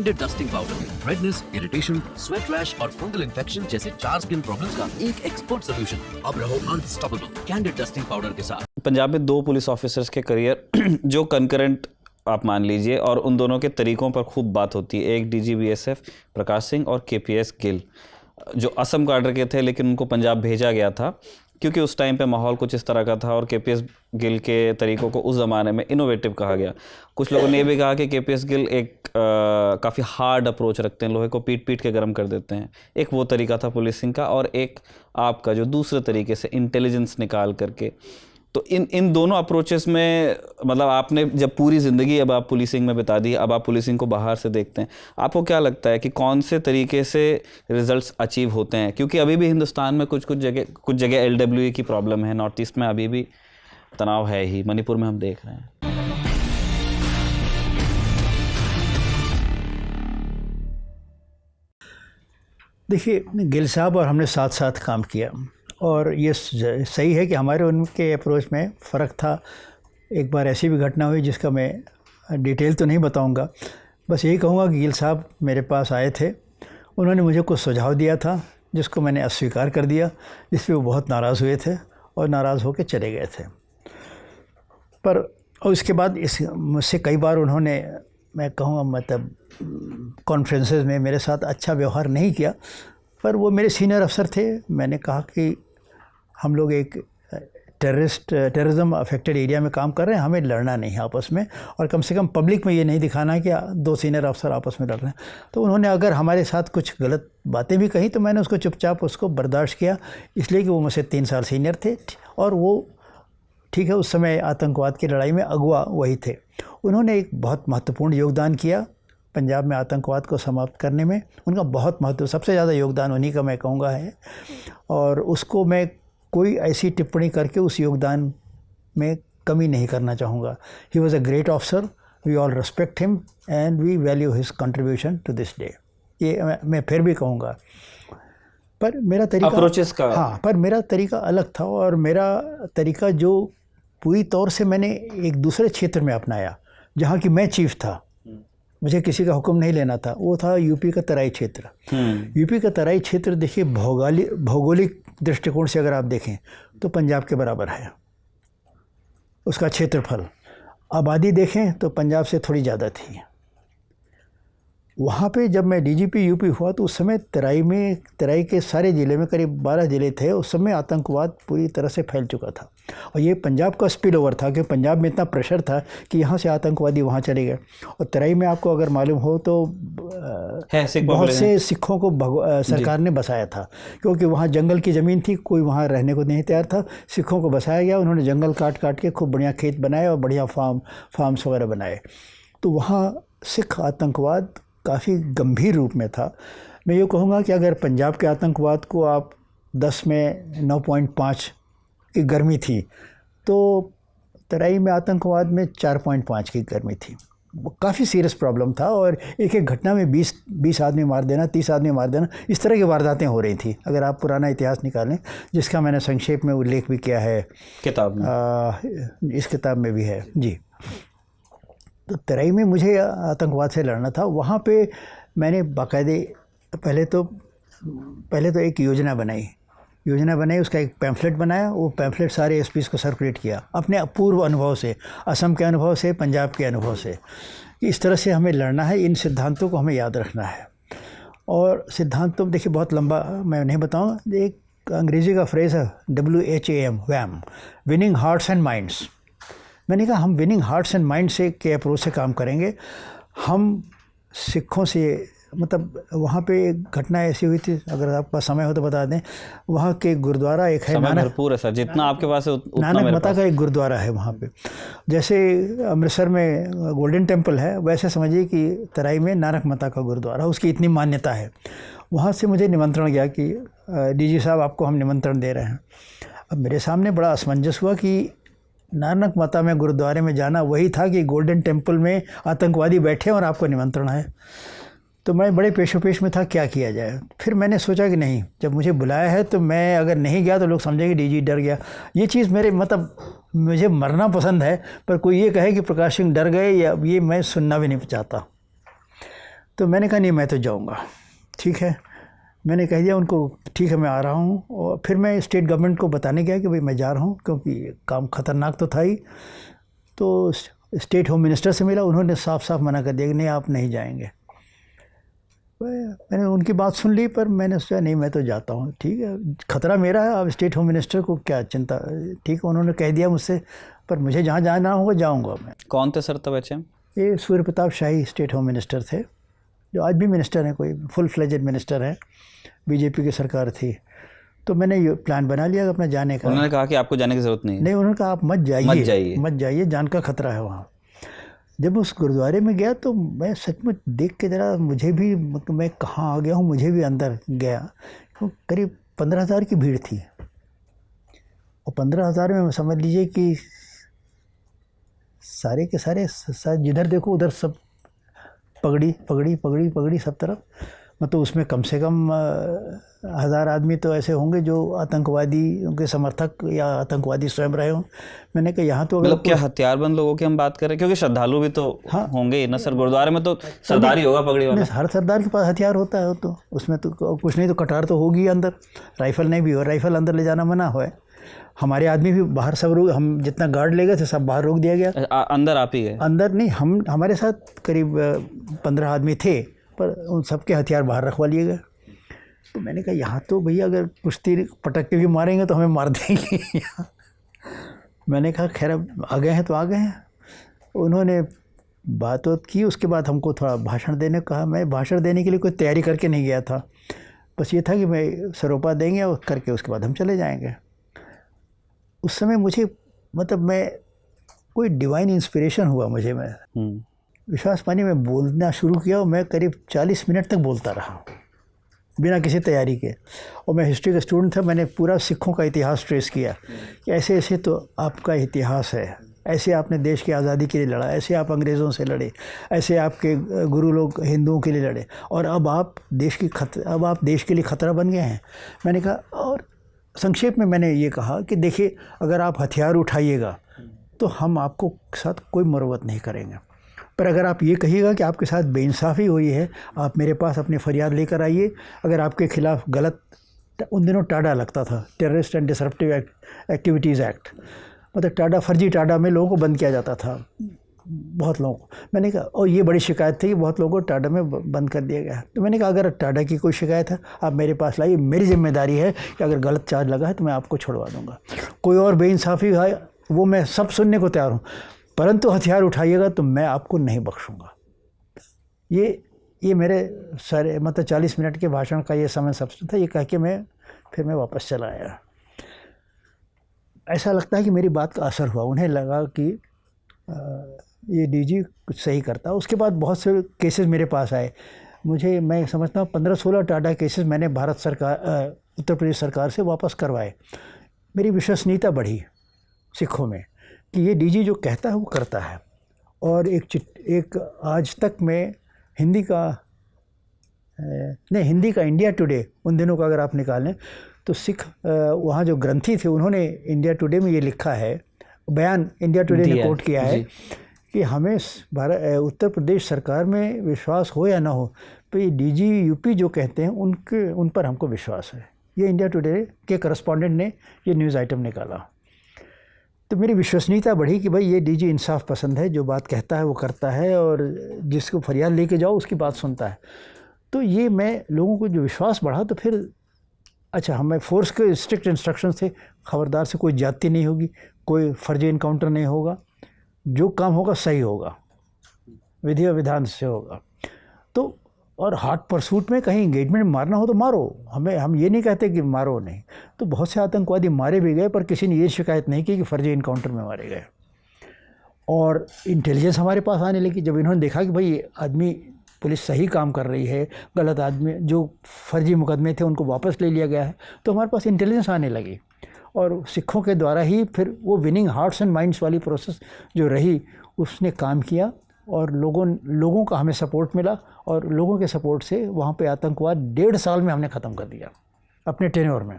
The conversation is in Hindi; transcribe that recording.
Candid dusting powder redness, irritation, sweat rash और फंगल इन्फेक्शन जैसे 4 स्किन प्रॉब्लम्स का एक एक्सपर्ट सॉल्यूशन। अब रहो अनस्टॉपेबल कैंडिड डस्टिंग पाउडर के साथ। पंजाब में 2 पुलिस ऑफिसर्स के करियर जो कंकरेंट आप मान लीजिए, और उन दोनों के तरीकों पर खूब बात होती है। एक डीजी बीएसएफ प्रकाश सिंह और केपीएस गिल, जो असम काडर के थे लेकिन उनको पंजाब भेजा गया था क्योंकि उस टाइम पे माहौल कुछ इस तरह का था, और केपीएस गिल के तरीकों को उस ज़माने में इनोवेटिव कहा गया। कुछ लोगों ने ये भी कहा कि केपीएस गिल एक काफ़ी हार्ड अप्रोच रखते हैं, लोहे को पीट पीट के गर्म कर देते हैं। एक वो तरीका था पुलिसिंग का, और एक आपका जो दूसरे तरीके से इंटेलिजेंस निकाल करके। तो इन दोनों अप्रोचेस में मतलब आपने जब पूरी ज़िंदगी अब आप पुलिसिंग में बिता दी, अब आप पुलिसिंग को बाहर से देखते हैं, आपको क्या लगता है कि कौन से तरीके से रिजल्ट्स अचीव होते हैं? क्योंकि अभी भी हिंदुस्तान में कुछ जगह एलडब्ल्यूई की प्रॉब्लम है, नॉर्थ ईस्ट में अभी भी तनाव है ही, मणिपुर में हम देख रहे हैं। देखिए, गिल साहब और हमने साथ साथ काम किया, और ये सही है कि हमारे उनके अप्रोच में फ़र्क था। एक बार ऐसी भी घटना हुई जिसका मैं डिटेल तो नहीं बताऊंगा, बस यही कहूँगा कि गिल साहब मेरे पास आए थे, उन्होंने मुझे कुछ सुझाव दिया था जिसको मैंने अस्वीकार कर दिया, जिस पे वो बहुत नाराज़ हुए थे और नाराज़ होकर चले गए थे। और उसके बाद मुझसे कई बार उन्होंने, मैं कहूँगा मतलब कॉन्फ्रेंसेस में मेरे साथ अच्छा व्यवहार नहीं किया, पर वो मेरे सीनियर अफसर थे। मैंने कहा कि हम लोग एक टेररिज्म अफेक्टेड एरिया में काम कर रहे हैं, हमें लड़ना नहीं है आपस में, और कम से कम पब्लिक में ये नहीं दिखाना है कि 2 सीनियर अफसर आपस में लड़ रहे हैं। तो उन्होंने अगर हमारे साथ कुछ गलत बातें भी कही तो मैंने उसको चुपचाप उसको बर्दाश्त किया, इसलिए कि वो मुझसे 3 साल सीनियर थे, और वो ठीक है उस समय आतंकवाद की लड़ाई में अगुआ वही थे। उन्होंने एक बहुत महत्वपूर्ण योगदान किया पंजाब में आतंकवाद को समाप्त करने में। उनका बहुत महत्व, सबसे ज़्यादा योगदान उन्हीं का मैं कहूँगा है, और उसको मैं कोई ऐसी टिप्पणी करके उस योगदान में कमी नहीं करना चाहूँगा। He was a great officer, we all respect him and we value his contribution to this day. ये मैं फिर भी कहूँगा। पर मेरा तरीका अप्रोचेस का, हाँ, पर मेरा तरीका अलग था, और मेरा तरीका जो पूरी तौर से मैंने एक दूसरे क्षेत्र में अपनाया जहाँ की मैं चीफ था, मुझे किसी का हुक्म नहीं लेना था, वो था यूपी का तराई क्षेत्र। यूपी का तराई क्षेत्र देखिए, भौगोलिक दृष्टिकोण से अगर आप देखें तो पंजाब के बराबर है उसका क्षेत्रफल। आबादी देखें तो पंजाब से थोड़ी ज़्यादा थी। वहाँ पे जब मैं डीजीपी यूपी हुआ तो उस समय तराई के सारे ज़िले में करीब 12 ज़िले थे। उस समय आतंकवाद पूरी तरह से फैल चुका था, और ये पंजाब का स्पिल ओवर था कि पंजाब में इतना प्रेशर था कि यहाँ से आतंकवादी वहाँ चले गए। और तराई में आपको अगर मालूम हो तो बहुत से सिखों को सरकार ने बसाया था, क्योंकि वहाँ जंगल की ज़मीन थी, कोई वहाँ रहने को नहीं तैयार था। सिखों को बसाया गया, उन्होंने जंगल काट के खूब बढ़िया खेत बनाए और बढ़िया फार्म्स वगैरह बनाए। तो वहाँ सिख आतंकवाद काफ़ी गंभीर रूप में था। मैं ये कहूँगा कि अगर पंजाब के आतंकवाद को आप 10 में 9.5 की गर्मी थी, तो तराई में आतंकवाद में 4.5 की गर्मी थी। वो काफ़ी सीरियस प्रॉब्लम था, और एक घटना में 20 आदमी मार देना, 30 आदमी मार देना, इस तरह की वारदातें हो रही थी। अगर आप पुराना इतिहास निकालें, जिसका मैंने संक्षेप में उल्लेख भी किया है किताब में, इस किताब में भी है जी। तो तराई में मुझे आतंकवाद से लड़ना था। वहाँ पे मैंने बाकायदे पहले तो एक योजना बनाई, उसका एक पैम्फलेट बनाया। वो पैम्फलेट सारे एसपीज़ को सर्कुलेट किया अपने पूर्व अनुभव से, असम के अनुभव से, पंजाब के अनुभव से, कि इस तरह से हमें लड़ना है, इन सिद्धांतों को हमें याद रखना है। और सिद्धांत तो देखिए बहुत लंबा मैं नहीं बताऊँ, एक अंग्रेज़ी का फ्रेज़ है WHAM, winning hearts and minds. मैंने कहा हम विनिंग हार्ट्स एंड माइंड से के अप्रोच से काम करेंगे। हम सिखों से, मतलब वहाँ पे एक घटना ऐसी हुई थी, अगर आपके पास समय हो तो बता दें। वहाँ के गुरुद्वारा एक है, भरपूर है सर, जितना आपके पास है उतना नानक माता का एक गुरुद्वारा है वहाँ पे। जैसे अमृतसर में गोल्डन टेम्पल है, वैसे समझिए कि तराई में नानक माता का गुरुद्वारा, उसकी इतनी मान्यता है। वहाँ से मुझे निमंत्रण गया कि डीजी साहब आपको हम निमंत्रण दे रहे हैं। अब मेरे सामने बड़ा असमंजस हुआ कि नानक माता में गुरुद्वारे में जाना वही था कि गोल्डन टेम्पल में आतंकवादी बैठे और आपको निमंत्रण है। तो मैं बड़े पेशोपेश में था, क्या किया जाए। फिर मैंने सोचा कि नहीं, जब मुझे बुलाया है तो मैं अगर नहीं गया तो लोग समझेंगे डीजी डर गया। ये चीज़ मेरे मतलब मुझे मरना पसंद है, पर कोई ये कहे कि प्रकाश सिंह डर गए, या ये मैं सुनना भी नहीं चाहता। तो मैंने कहा नहीं मैं तो जाऊंगा, ठीक है। मैंने कह दिया उनको ठीक है मैं आ रहा हूँ, और फिर मैं स्टेट गवर्नमेंट को बताने गया कि भाई मैं जा रहा हूँ, क्योंकि काम ख़तरनाक तो था ही। तो स्टेट होम मिनिस्टर से मिला, उन्होंने साफ साफ मना कर दिया कि नहीं आप नहीं जाएंगे। मैंने उनकी बात सुन ली, पर मैंने सोचा नहीं मैं तो जाता हूँ, ठीक है ख़तरा मेरा है, अब स्टेट होम मिनिस्टर को क्या चिंता, ठीक है उन्होंने कह दिया मुझसे, पर मुझे जहाँ जाना होगा जाऊँगा मैं। कौन थे सर तब HM? ये Surya Pratap Shahi state home minister थे, जो आज भी मिनिस्टर हैं, कोई फुल फ्लेजेड मिनिस्टर है, बीजेपी की सरकार थी। तो मैंने ये प्लान बना लिया अपना जाने का। उन्होंने कहा कि आपको जाने की ज़रूरत नहीं है? नहीं, उन्होंने कहा आप मत जाइए, जान का खतरा है वहाँ। जब उस गुरुद्वारे में गया तो मैं सचमुच देख के ज़रा मुझे भी, मैं कहाँ आ गया हूँ, मुझे भी अंदर गया। तो करीब 15,000 की भीड़ थी, और 15,000 में समझ लीजिए कि सारे के सारे जिधर देखो उधर सब पगड़ी पगड़ी पगड़ी पगड़ी सब तरफ। मतलब उसमें कम से कम 1000 आदमी तो ऐसे होंगे जो आतंकवादी, उनके समर्थक या आतंकवादी स्वयं रहे हों। मैंने कहा यहाँ तो मतलब क्या हथियारबंद लोगों की हम बात कर रहे हैं? क्योंकि श्रद्धालु भी तो होंगे ही ना सर, गुरुद्वारे में तो सरदार ही होगा पगड़ी वाला। हर सरदार के पास हथियार होता है, तो उसमें तो कुछ नहीं तो कटार तो होगी अंदर, राइफल नहीं भी हो, राइफल अंदर ले जाना मना है। हमारे आदमी भी बाहर सब रोक, हम जितना गार्ड ले गए थे सब बाहर रोक दिया गया। अंदर आप ही गए? अंदर नहीं, हमारे साथ करीब 15 आदमी थे, पर उन सबके हथियार बाहर रखवा लिए गए। तो मैंने कहा यहाँ तो भैया अगर कुछ तीर पटक के भी मारेंगे तो हमें मार देंगे। मैंने कहा खैर अब आ गए हैं तो आ गए हैं। उन्होंने बात की, उसके बाद हमको थोड़ा भाषण देने को कहा। मैं भाषण देने के लिए कोई तैयारी करके नहीं गया था, बस ये था कि मैं सरोपा देंगे और करके उसके बाद हम चले जाएंगे। उस समय मुझे मतलब मैं कोई डिवाइन इंस्पिरेशन हुआ मुझे, मैं विश्वास मानिए मैं बोलना शुरू किया और मैं करीब 40 मिनट तक बोलता रहा बिना किसी तैयारी के। और मैं हिस्ट्री का स्टूडेंट था, मैंने पूरा सिखों का इतिहास ट्रेस किया कि ऐसे ऐसे तो आपका इतिहास है, ऐसे आपने देश की आज़ादी के लिए लड़ा, ऐसे आप अंग्रेज़ों से लड़े, ऐसे आपके गुरु लोग हिंदुओं के लिए लड़े, और अब आप देश के लिए खतरा बन गए हैं। मैंने कहा, और संक्षेप में मैंने ये कहा कि देखिए अगर आप हथियार उठाइएगा तो हम आपको साथ कोई मरम्मत नहीं करेंगे, पर अगर आप ये कहिएगा कि आपके साथ बेइंसाफ़ी हुई है, आप मेरे पास अपनी फरियाद लेकर आइए। अगर आपके खिलाफ़ गलत, उन दिनों टाडा लगता था, terrorist and disruptive activities act, मतलब टाडा, फर्जी टाडा में लोगों को बंद किया जाता था, बहुत लोगों को। मैंने कहा, और ये बड़ी शिकायत थी कि बहुत लोगों को टाडा में बंद कर दिया गया। तो मैंने कहा अगर टाडा की कोई शिकायत है आप मेरे पास लाइए, मेरी जिम्मेदारी है कि अगर गलत चार्ज लगा है तो मैं आपको छुड़वा दूँगा। कोई और बेइंसाफ़ी है वो मैं सब सुनने को तैयार हूँ, परंतु हथियार उठाइएगा तो मैं आपको नहीं बख्शूँगा। ये मेरे सारे मतलब 40 मिनट के भाषण का ये समय सबसे था। ये कह के फिर मैं वापस चला आया। ऐसा लगता है कि मेरी बात का असर हुआ, उन्हें लगा कि ये डीजी कुछ सही करता। उसके बाद बहुत से केसेस मेरे पास आए, मैं समझता हूँ 15-16 टाडा केसेस मैंने भारत सरकार, उत्तर प्रदेश सरकार से वापस करवाए। मेरी विश्वसनीयता बढ़ी सिखों में कि ये डीजी जो कहता है वो करता है। और एक आज तक में हिंदी का इंडिया टुडे, उन दिनों का अगर आप निकालें तो सिख वहाँ जो ग्रंथी थे उन्होंने इंडिया टुडे में ये लिखा है, बयान इंडिया टुडे ने कोट किया है कि हमें उत्तर प्रदेश सरकार में विश्वास हो या ना हो, तो ये डीजी यूपी जो कहते हैं उन पर हमको विश्वास है। ये इंडिया टुडे के करस्पॉन्डेंट ने ये न्यूज़ आइटम निकाला। तो मेरी विश्वसनीयता बढ़ी कि भाई ये डीजी इंसाफ पसंद है, जो बात कहता है वो करता है, और जिसको फरियाद लेके जाओ उसकी बात सुनता है। तो ये मैं लोगों को जो विश्वास बढ़ा, तो फिर अच्छा हमें फोर्स के स्ट्रिक्ट इंस्ट्रक्शन थे, खबरदार से कोई ज्यादती नहीं होगी, कोई फर्जी इनकाउंटर नहीं होगा, जो काम होगा सही होगा, विधि और विधान से होगा। तो और हॉट परसूट में कहीं एंगेजमेंट मारना हो तो मारो, हम ये नहीं कहते कि मारो नहीं। तो बहुत से आतंकवादी मारे भी गए, पर किसी ने ये शिकायत नहीं की कि फर्जी इनकाउंटर में मारे गए। और इंटेलिजेंस हमारे पास आने लगी जब इन्होंने देखा कि भाई ये आदमी, पुलिस सही काम कर रही है, गलत आदमी जो फर्जी मुकदमे थे उनको वापस ले लिया गया है, तो हमारे पास इंटेलिजेंस आने लगी। और सिखों के द्वारा ही फिर वो विनिंग हार्ट्स एंड माइंड्स वाली प्रोसेस जो रही उसने काम किया, और लोगों का हमें सपोर्ट मिला, और लोगों के सपोर्ट से वहाँ पे आतंकवाद 1.5 साल में हमने ख़त्म कर दिया अपने टेन्योर में।